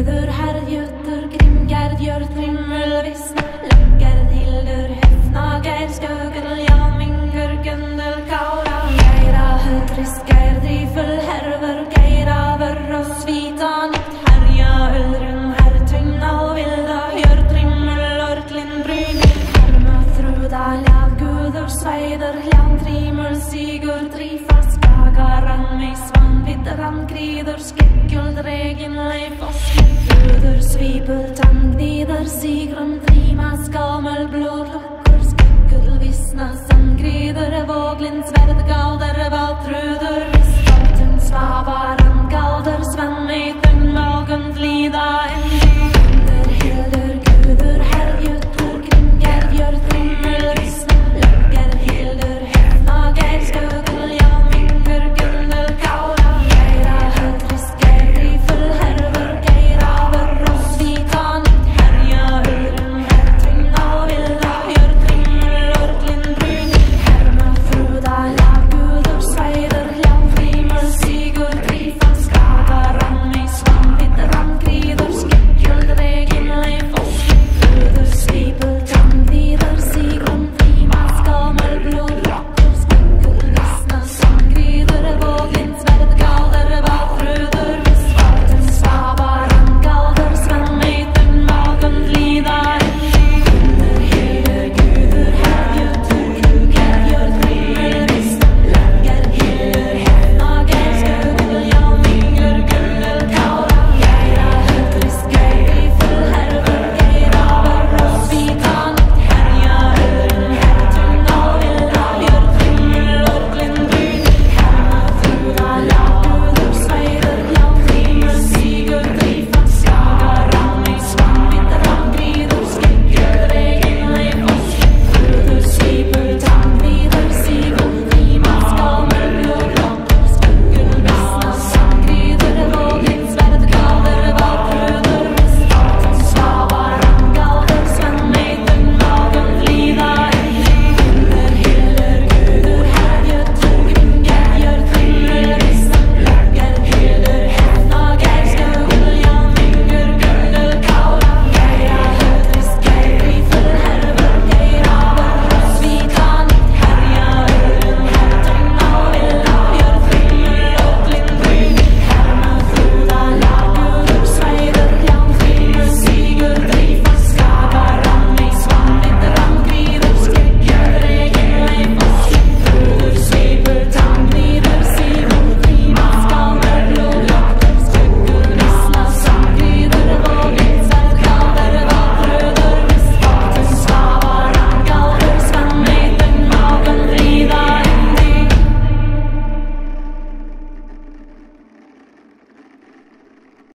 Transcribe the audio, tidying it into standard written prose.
Truder, herrgjutter, grimgerd, gjør trimmelvisne, løkker, tildur, hefna, geir, skøgel, jamingur, gundel, kaura, geira, høtris, geir, drifel, herver, geira, vør og svita, nytt, herja, ølrum, hertøgna, vilda, gjør trimmel, orklin, brynil, herma, truda, laggudur, sveider, jan, trimmel, sigur, trifas, gagaran, meisvan, vidran, grider, skekkel, dregen, leifos, Gudur, svipel, tanggnider, sigrum, trimas, gammel, blodlukker, skekkel, visna, sandgrider, våglin, sverd, galder, valtruder,